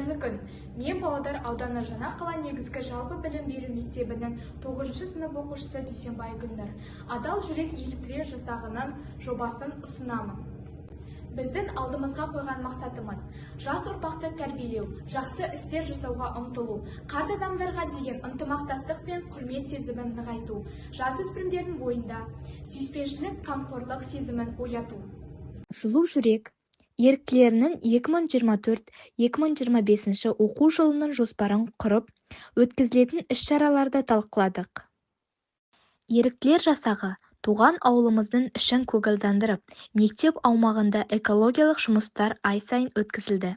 қайырлы күн. Мен Павлодар ауданы Жаңақала негізгі жалпы білім беру мектебінің 9-шы сынып оқушысы Дүйсенбай Гүлнұр. Адал жүрек еліктірер жасағының жобасын ұсынамын. Біздің алдымызға қойған мақсатымыз жас ұрпақты тәрбиелеу, жақсы істер жасауға ұмтылу, қарт адамдарға деген ынтымақтастық пен құрмет сезімін нығайту, жасөспірімдердің бойында сүйіспеншілік, қамқорлық сезімін ояту. Жылу жүрек еріктілерінің 2024-2025 оқу жылының жоспарын құрып, өткізілетін іс-шараларды талқыладық. Еріктілер жасағы туған ауылымыздың ішін көгалдандырып, мектеп аумағында экологиялық жұмыстар ай сайын өткізілді.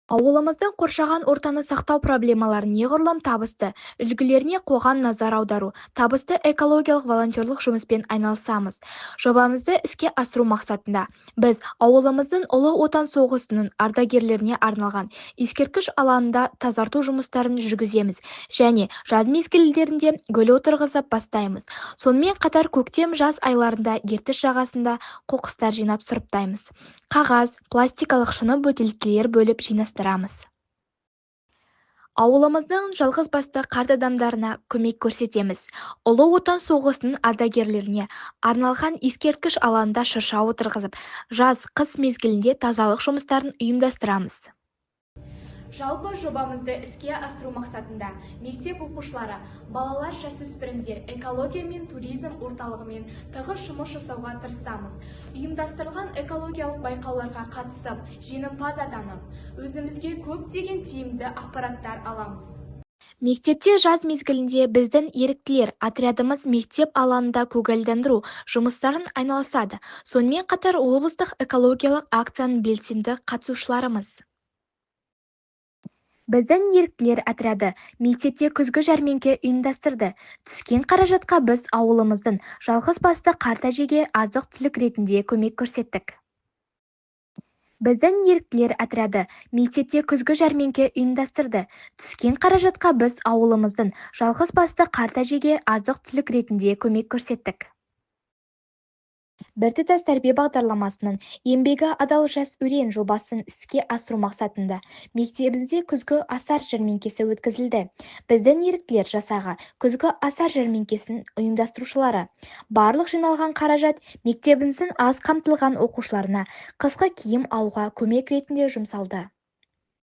Ауылымыздың қоршаған ортаны сақтау проблемаларын неғұрлым табысты үлгілеріне қоғам назар аудару, табысты экологиялық волонтерлық жұмыспен айналысамыз. Жобамызды іске асыру мақсатында біз ауылымыздың Ұлы Отан соғысының ардагерлеріне арналған ескерткіш алаңында тазарту жұмыстарын жүргіземіз және жаз мезгілдерінде гүл отырғызып бастаймыз. Сонымен қатар көктем-жаз айларында Ертіс жағасында қоқыстар жинап сұрыптаймыз. Қағаз, пластикалық шыны бөтелкелер бөліп жинастырамыз. Ауылымыздың жалғыз басты қарт адамдарына көмек көрсетеміз. Ұлы Отан соғысының ардагерлеріне арналған ескерткіш алаңында шырша отырғызып, жаз-қыс мезгілінде тазалық жұмыстарын ұйымдастырамыз. Жалпы жобамызды іске асыру мақсатында мектеп оқушылары, балалар, жасөспірімдер экология мен туризм орталығымен тығыз жұмыс жасауға тырысамыз. Ұйымдастырылған экологиялық байқауларға қатысып, жеңімпаз атанып, өзімізге көптеген тиімді ақпараттар аламыз. Мектепте жаз мезгілінде біздің еріктілер отрядымыз мектеп алаңында көгалдандыру жұмыстарын айналысады. Сонымен қатар облыстық экологиялық акцияның белсенді қатысушыларымыз. Біздің еріктілер отряды мектепте күзгі жәрмеңке ұйымдастырды. Түскен қаражатқа біз ауылымыздың жалғыз басты қарт әжеге азық-түлік ретінде көмек көрсеттік. Біздің еріктілер отряды мектепте күзгі жәрмеңке ұйымдастырды. Түскен қаражатқа біз ауылымыздың жалғыз басты қарт әжеге азық-түлік ретінде көмек көрсеттік. Біртұтас тәрбие бағдарламасының еңбегі адал жас өрен жобасын іске асыру мақсатында мектебімізде күзгі асар жәрмеңкесі өткізілді. Біздің еріктілер жасағы күзгі асар жәрмеңкесінің ұйымдастырушылары. Барлық жиналған қаражат мектебіміздің аз қамтылған оқушыларына қысқы киім алуға көмек ретінде жұмсалды.